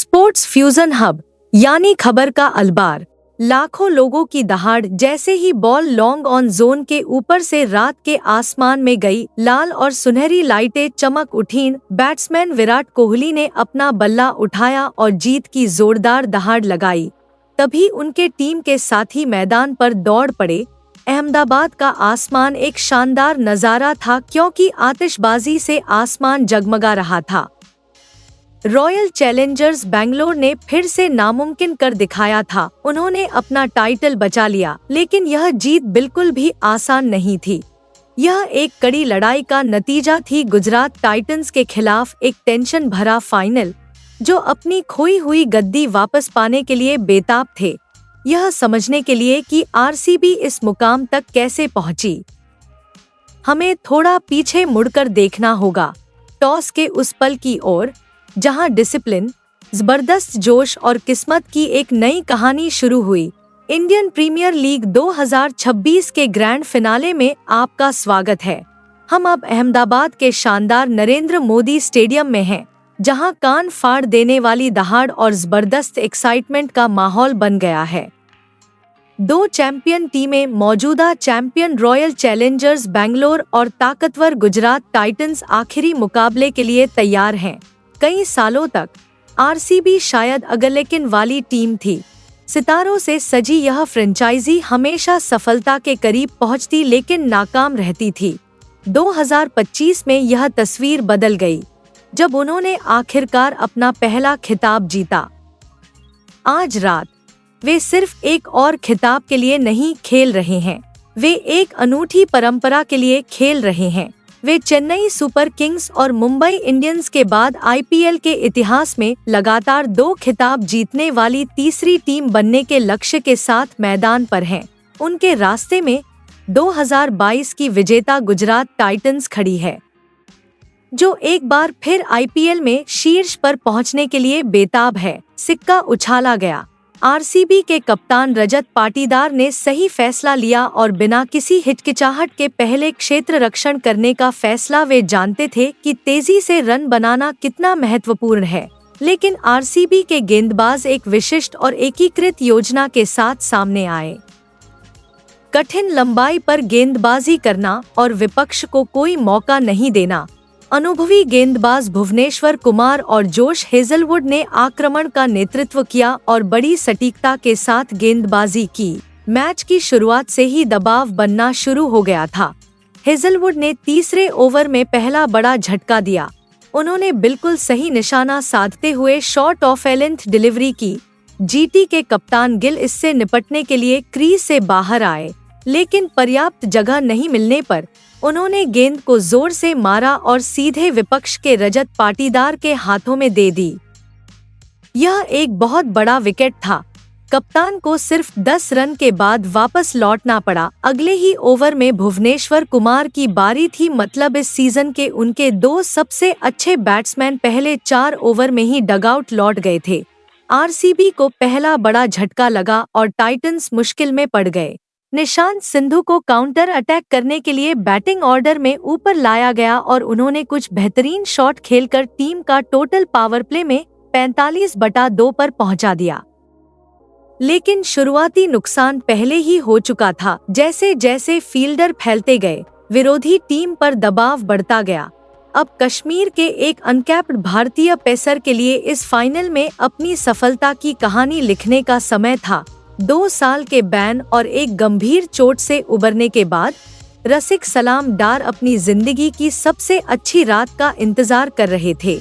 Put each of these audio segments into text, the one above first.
Sports fusion hub यानी खबर का अलबार। लाखों लोगों की दहाड़ जैसे ही बॉल लॉन्ग ऑन जोन के ऊपर से रात के आसमान में गई, लाल और सुनहरी लाइटें चमक उठीं। बैट्समैन विराट कोहली ने अपना बल्ला उठाया और जीत की जोरदार दहाड़ लगाई। तभी उनके टीम के साथी मैदान पर दौड़ पड़े। अहमदाबाद का आसमान एक शानदार नजारा था क्योंकि आतिशबाजी से आसमान जगमगा रहा था। रॉयल चैलेंजर्स बेंगलोर ने फिर से नामुमकिन कर दिखाया था। उन्होंने अपना टाइटल बचा लिया, लेकिन यह जीत बिल्कुल भी आसान नहीं थी। यह एक कड़ी लड़ाई का नतीजा थी। गुजरात टाइटंस के खिलाफ एक टेंशन भरा फाइनल, जो अपनी खोई हुई गद्दी वापस पाने के लिए बेताब थे। यह समझने के लिए कि आरसीबी इस मुकाम तक कैसे पहुंची, हमें थोड़ा पीछे मुड़कर देखना होगा। टॉस के उस पल की ओर जहां डिसिप्लिन, जबरदस्त जोश और किस्मत की एक नई कहानी शुरू हुई। इंडियन प्रीमियर लीग 2026 के ग्रैंड फिनाले में आपका स्वागत है। हम अब अहमदाबाद के शानदार नरेंद्र मोदी स्टेडियम में हैं, जहां कान फाड़ देने वाली दहाड़ और जबरदस्त एक्साइटमेंट का माहौल बन गया है। दो चैंपियन टीमें, मौजूदा चैंपियन रॉयल चैलेंजर्स बेंगलोर और ताकतवर गुजरात टाइटंस, आखिरी मुकाबले के लिए तैयार हैं। कई सालों तक आरसीबी शायद अगलेकिन वाली टीम थी। सितारों से सजी यह फ्रेंचाइजी हमेशा सफलता के करीब पहुंचती लेकिन नाकाम रहती थी। 2025 में यह तस्वीर बदल गई, जब उन्होंने आखिरकार अपना पहला खिताब जीता। आज रात वे सिर्फ एक और खिताब के लिए नहीं खेल रहे हैं, वे एक अनूठी परंपरा के लिए खेल रहे हैं। वे चेन्नई सुपर किंग्स और मुंबई इंडियंस के बाद आईपीएल के इतिहास में लगातार 2 खिताब जीतने वाली तीसरी टीम बनने के लक्ष्य के साथ मैदान पर हैं। उनके रास्ते में 2022 की विजेता गुजरात टाइटंस खड़ी है, जो एक बार फिर आईपीएल में शीर्ष पर पहुंचने के लिए बेताब है। सिक्का उछाला गया। आरसीबी के कप्तान रजत पाटीदार ने सही फैसला लिया और बिना किसी हिचकिचाहट के पहले क्षेत्र रक्षण करने का फैसला। वे जानते थे कि तेजी से रन बनाना कितना महत्वपूर्ण है, लेकिन आरसीबी के गेंदबाज एक विशिष्ट और एकीकृत योजना के साथ सामने आए। कठिन लंबाई पर गेंदबाजी करना और विपक्ष को कोई मौका नहीं देना। अनुभवी गेंदबाज भुवनेश्वर कुमार और जोश हेजलवुड ने आक्रमण का नेतृत्व किया और बड़ी सटीकता के साथ गेंदबाजी की। मैच की शुरुआत से ही दबाव बनना शुरू हो गया था। हेजलवुड ने तीसरे ओवर में पहला बड़ा झटका दिया। उन्होंने बिल्कुल सही निशाना साधते हुए short of A length delivery की। जीटी के कप्तान गिल इससे निपटने के लिए क्रीज से बाहर आए, लेकिन पर्याप्त जगह नहीं मिलने पर उन्होंने गेंद को जोर से मारा और सीधे विपक्ष के रजत पाटीदार के हाथों में दे दी। यह एक बहुत बड़ा विकेट था। कप्तान को सिर्फ 10 रन के बाद वापस लौटना पड़ा। अगले ही ओवर में भुवनेश्वर कुमार की बारी थी, मतलब इस सीजन के उनके 2 सबसे अच्छे बैट्समैन पहले 4 ओवर में ही डगआउट लौट गए थे। आरसीबी को पहला बड़ा झटका लगा और टाइटंस मुश्किल में पड़ गए। निशांत सिंधु को काउंटर अटैक करने के लिए बैटिंग ऑर्डर में ऊपर लाया गया और उन्होंने कुछ बेहतरीन शॉट खेलकर टीम का टोटल पावर प्ले में 45/2 पर पहुंचा दिया। लेकिन शुरुआती नुकसान पहले ही हो चुका था। जैसे जैसे फील्डर फैलते गए, विरोधी टीम पर दबाव बढ़ता गया। अब कश्मीर के एक अनकैप्ड भारतीय पेसर के लिए इस फाइनल में अपनी सफलता की कहानी लिखने का समय था। 2 साल के बैन और एक गंभीर चोट से उबरने के बाद रसिक सलाम डार अपनी जिंदगी की सबसे अच्छी रात का इंतजार कर रहे थे।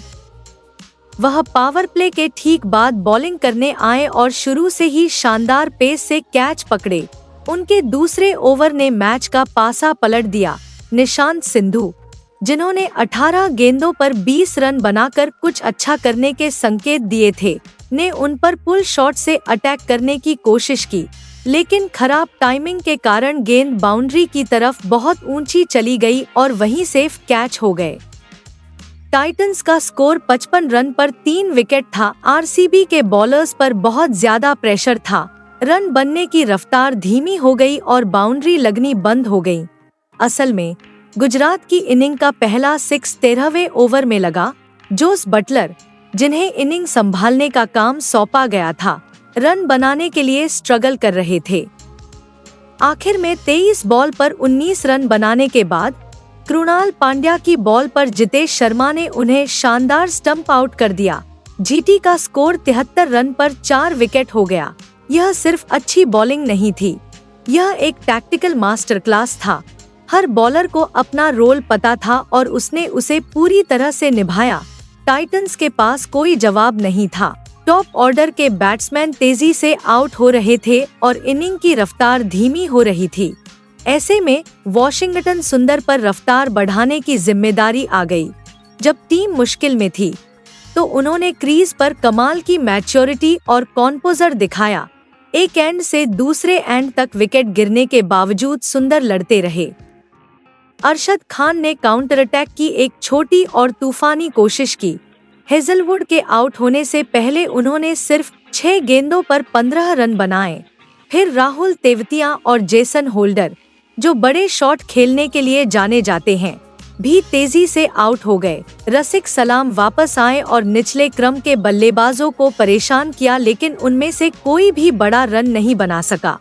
वह पावर प्ले के ठीक बाद बॉलिंग करने आए और शुरू से ही शानदार पेस से कैच पकड़े। उनके दूसरे ओवर ने मैच का पासा पलट दिया। निशांत सिंधु, जिन्होंने 18 गेंदों पर 20 रन बनाकर कुछ अच्छा करने के संकेत दिए थे, ने उन पर पुल शॉट से अटैक करने की कोशिश की, लेकिन खराब टाइमिंग के कारण गेंद बाउंड्री की तरफ बहुत ऊंची चली गई और वहीं सेफ कैच हो गए। टाइटंस का स्कोर 55 रन पर 3 विकेट था। आरसीबी के बॉलर्स पर बहुत ज्यादा प्रेशर था। रन बनने की रफ्तार धीमी हो गई और बाउंड्री लगनी बंद हो गई। असल में गुजरात की इनिंग का पहला 6 13वें ओवर में लगा। जोस बटलर, जिन्हें इनिंग संभालने का काम सौंपा गया था, रन बनाने के लिए स्ट्रगल कर रहे थे। आखिर में 23 बॉल पर 19 रन बनाने के बाद कृणाल पांड्या की बॉल पर जितेश शर्मा ने उन्हें शानदार स्टंप आउट कर दिया। जीटी का स्कोर 73 रन पर 4 विकेट हो गया। यह सिर्फ अच्छी बॉलिंग नहीं थी, यह एक टैक्टिकल मास्टर क्लास था। हर बॉलर को अपना रोल पता था और उसने उसे पूरी तरह से निभाया। टाइटंस के पास कोई जवाब नहीं था। टॉप ऑर्डर के बैट्समैन तेजी से आउट हो रहे थे और इनिंग की रफ्तार धीमी हो रही थी। ऐसे में वॉशिंगटन सुंदर पर रफ्तार बढ़ाने की जिम्मेदारी आ गई। जब टीम मुश्किल में थी तो उन्होंने क्रीज पर कमाल की मैच्योरिटी और कॉम्पोजर दिखाया। एक एंड से दूसरे एंड तक विकेट गिरने के बावजूद सुंदर लड़ते रहे। अरशद खान ने काउंटर अटैक की एक छोटी और तूफानी कोशिश की। हेजलवुड के आउट होने से पहले उन्होंने सिर्फ 6 गेंदों पर 15 रन बनाए। फिर राहुल तेवतिया और जेसन होल्डर, जो बड़े शॉट खेलने के लिए जाने जाते हैं, भी तेजी से आउट हो गए। रसिक सलाम वापस आए और निचले क्रम के बल्लेबाजों को परेशान किया, लेकिन उनमें से कोई भी बड़ा रन नहीं बना सका।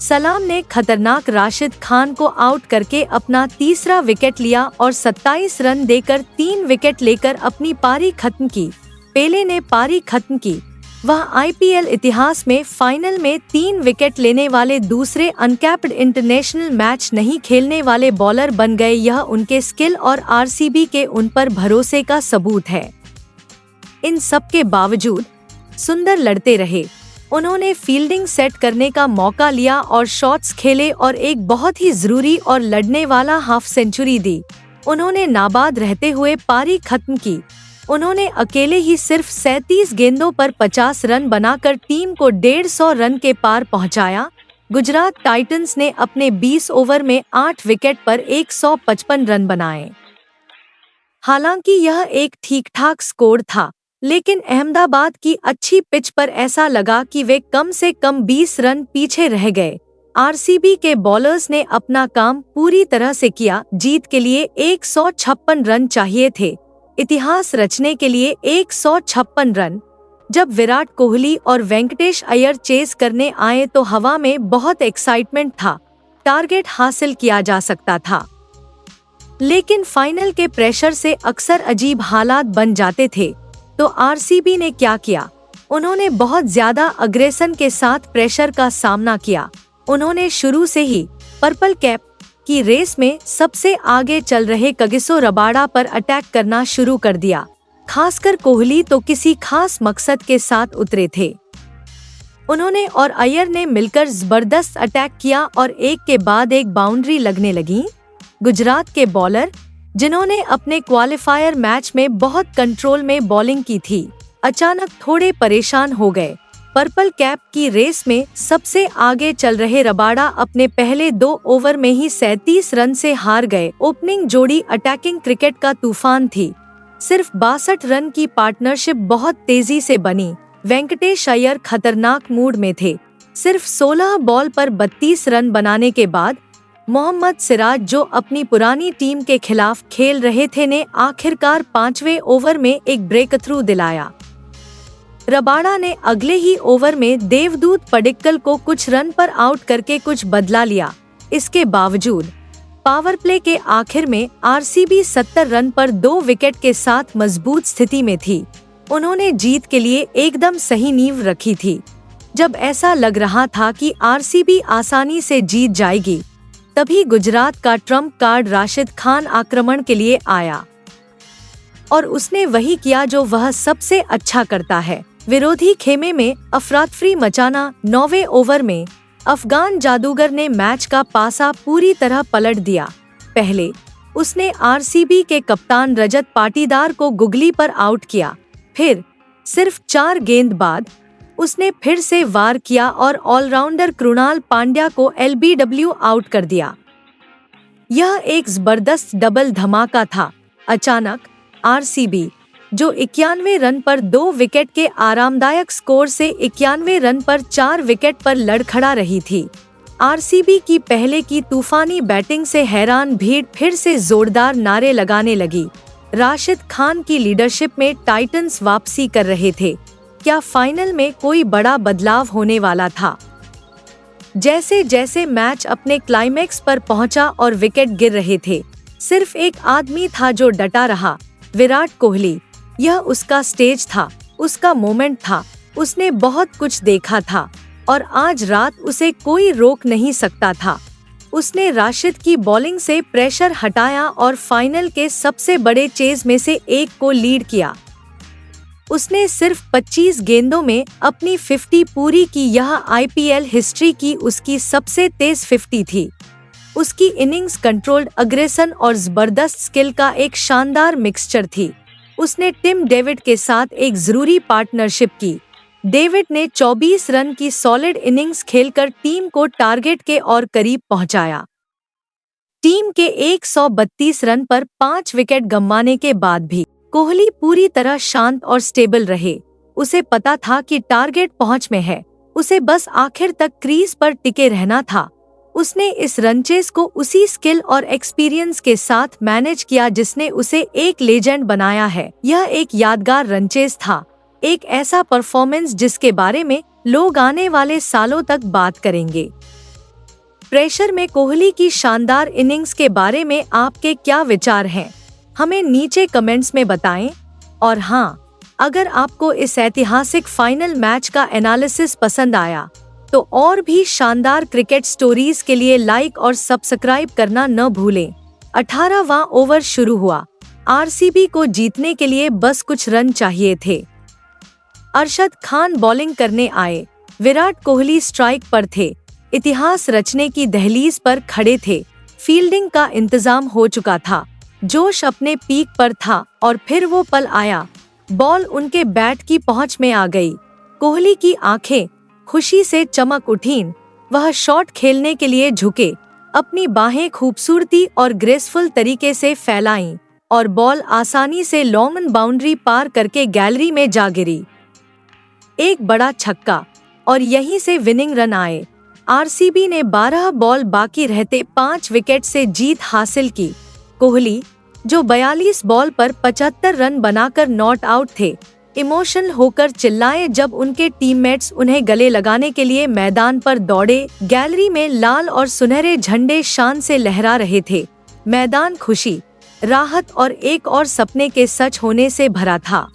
सलाम ने खतरनाक राशिद खान को आउट करके अपना तीसरा विकेट लिया और 27 रन देकर 3 विकेट लेकर अपनी पारी खत्म की। पेले ने पारी खत्म की। वह आईपीएल इतिहास में फाइनल में 3 विकेट लेने वाले दूसरे अनकैप्ड इंटरनेशनल मैच नहीं खेलने वाले बॉलर बन गए। यह उनके स्किल और आरसीबी के उन पर भरोसे का सबूत है। इन सब के बावजूद सुंदर लड़ते रहे। उन्होंने फील्डिंग सेट करने का मौका लिया और शॉट्स खेले और एक बहुत ही जरूरी और लड़ने वाला हाफ सेंचुरी दी। उन्होंने नाबाद रहते हुए पारी खत्म की। उन्होंने अकेले ही सिर्फ 37 गेंदों पर 50 रन बनाकर टीम को 150 रन के पार पहुंचाया। गुजरात टाइटंस ने अपने 20 ओवर में 8 विकेट पर 155 रन बनाए। हालांकि यह एक ठीक-ठाक स्कोर था, लेकिन अहमदाबाद की अच्छी पिच पर ऐसा लगा कि वे कम से कम 20 रन पीछे रह गए। आरसीबी के बॉलर्स ने अपना काम पूरी तरह से किया। जीत के लिए 156 रन चाहिए थे। इतिहास रचने के लिए 156 रन। जब विराट कोहली और वेंकटेश अय्यर चेस करने आए तो हवा में बहुत एक्साइटमेंट था। टारगेट हासिल किया जा सकता था, लेकिन फाइनल के प्रेशर से अक्सर अजीब हालात बन जाते थे। तो आरसीबी ने क्या किया? उन्होंने बहुत ज्यादा अग्रेशन के साथ प्रेशर का सामना किया। उन्होंने शुरू से ही पर्पल कैप की रेस में सबसे आगे चल रहे कगिसो रबाडा पर अटैक करना शुरू कर दिया। खासकर कोहली तो किसी खास मकसद के साथ उतरे थे। उन्होंने और अय्यर ने मिलकर जबरदस्त अटैक किया और एक के बाद एक बाउंड्री लगने लगी। गुजरात के बॉलर, जिन्होंने अपने क्वालिफायर मैच में बहुत कंट्रोल में बॉलिंग की थी, अचानक थोड़े परेशान हो गए। पर्पल कैप की रेस में सबसे आगे चल रहे रबाडा अपने पहले 2 ओवर में ही 37 रन से हार गए। ओपनिंग जोड़ी अटैकिंग क्रिकेट का तूफान थी। सिर्फ 62 रन की पार्टनरशिप बहुत तेजी से बनी। वेंकटेश अय्यर खतरनाक मूड में थे। सिर्फ 16 बॉल पर 32 रन बनाने के बाद मोहम्मद सिराज, जो अपनी पुरानी टीम के खिलाफ खेल रहे थे, ने आखिरकार 5वें ओवर में एक ब्रेक थ्रू दिलाया। रबाडा ने अगले ही ओवर में देवदूत पडिक्कल को कुछ रन पर आउट करके कुछ बदला लिया। इसके बावजूद पावर प्ले के आखिर में आरसीबी 70 रन पर 2 विकेट के साथ मजबूत स्थिति में थी। उन्होंने जीत के लिए एकदम सही नींव रखी थी। जब ऐसा लग रहा था कि आरसीबी आसानी से जीत जाएगी, तभी गुजरात का ट्रम्प कार्ड राशिद खान आक्रमण के लिए आया और उसने वही किया जो वह सबसे अच्छा करता है, विरोधी खेमे में अफरातफरी मचाना। 9वें ओवर में अफगान जादूगर ने मैच का पासा पूरी तरह पलट दिया। पहले उसने आरसीबी के कप्तान रजत पाटीदार को गुगली पर आउट किया। फिर सिर्फ 4 गेंद बाद उसने फिर से वार किया और ऑलराउंडर कृणाल पांड्या को एलबीडब्ल्यू आउट कर दिया। यह एक जबरदस्त डबल धमाका था। अचानक आरसीबी, जो 91 रन पर 2 विकेट के आरामदायक स्कोर से 91 रन पर 4 विकेट पर लड़खड़ा रही थी। आरसीबी की पहले की तूफानी बैटिंग से हैरान भीड़ फिर से जोरदार नारे लगाने लगी। राशिद खान की लीडरशिप में टाइटंस वापसी कर रहे थे। क्या फाइनल में कोई बड़ा बदलाव होने वाला था? जैसे जैसे मैच अपने क्लाइमैक्स पर पहुंचा और विकेट गिर रहे थे, सिर्फ एक आदमी था जो डटा रहा, विराट कोहली। यह उसका स्टेज था, उसका मोमेंट था। उसने बहुत कुछ देखा था और आज रात उसे कोई रोक नहीं सकता था। उसने राशिद की बॉलिंग से प्रेशर हटाया और फाइनल के सबसे बड़े चेज में से एक को लीड किया। उसने सिर्फ 25 गेंदों में अपनी 50 पूरी की। यह आईपीएल हिस्ट्री की उसकी सबसे तेज 50 थी। उसकी इनिंग्स कंट्रोल्ड अग्रेशन और जबरदस्त स्किल का एक शानदार मिक्सचर थी। उसने टिम डेविड के साथ एक जरूरी पार्टनरशिप की। डेविड ने 24 रन की सॉलिड इनिंग्स खेलकर टीम को टारगेट के और करीब पहुंचाया। टीम के 132 रन पर 5 विकेट गंवाने के बाद भी कोहली पूरी तरह शांत और स्टेबल रहे। उसे पता था कि टारगेट पहुंच में है, उसे बस आखिर तक क्रीज पर टिके रहना था। उसने इस रनचेस को उसी स्किल और एक्सपीरियंस के साथ मैनेज किया जिसने उसे एक लेजेंड बनाया है। यह एक यादगार रनचेस था, एक ऐसा परफॉर्मेंस जिसके बारे में लोग आने वाले सालों तक बात करेंगे। प्रेशर में कोहली की शानदार इनिंग्स के बारे में आपके क्या विचार हैं? हमें नीचे कमेंट्स में बताएं। और हाँ, अगर आपको इस ऐतिहासिक फाइनल मैच का एनालिसिस पसंद आया तो और भी शानदार क्रिकेट स्टोरीज के लिए लाइक और सब्सक्राइब करना न भूलें। 18वां ओवर शुरू हुआ। आरसीबी को जीतने के लिए बस कुछ रन चाहिए थे। अरशद खान बॉलिंग करने आए, विराट कोहली स्ट्राइक पर थे। इतिहास रचने की दहलीज पर खड़े थे। फील्डिंग का इंतजाम हो चुका था, जोश अपने पीक पर था और फिर वो पल आया। बॉल उनके बैट की पहुंच में आ गई। कोहली की आंखें खुशी से चमक उठीं। वह शॉट खेलने के लिए झुके, अपनी बाहें खूबसूरती और ग्रेसफुल तरीके से फैलाईं और बॉल आसानी से लॉन्ग बाउंड्री पार करके गैलरी में जा गिरी। एक बड़ा छक्का और यहीं से विनिंग रन आए। आरसीबी ने 12 बॉल बाकी रहते 5 विकेट से जीत हासिल की। कोहली, जो 42 बॉल पर 75 रन बनाकर नॉट आउट थे, इमोशनल होकर चिल्लाए जब उनके टीममेट्स उन्हें गले लगाने के लिए मैदान पर दौड़े। गैलरी में लाल और सुनहरे झंडे शान से लहरा रहे थे। मैदान खुशी, राहत और एक और सपने के सच होने से भरा था।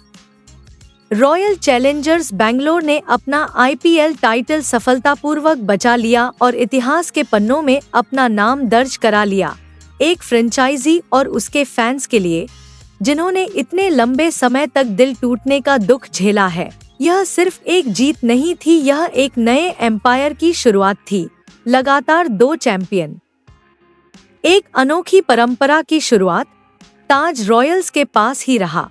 रॉयल चैलेंजर्स बेंगलोर ने अपना आईपीएल टाइटल सफलतापूर्वक बचा लिया और इतिहास के पन्नों में अपना नाम दर्ज करा लिया। एक फ्रेंचाइजी और उसके फैंस के लिए, जिन्होंने इतने लंबे समय तक दिल टूटने का दुख झेला है, यह सिर्फ एक जीत नहीं थी, यह एक नए एम्पायर की शुरुआत थी। लगातार 2 चैंपियन, एक अनोखी परंपरा की शुरुआत। ताज रॉयल्स के पास ही रहा।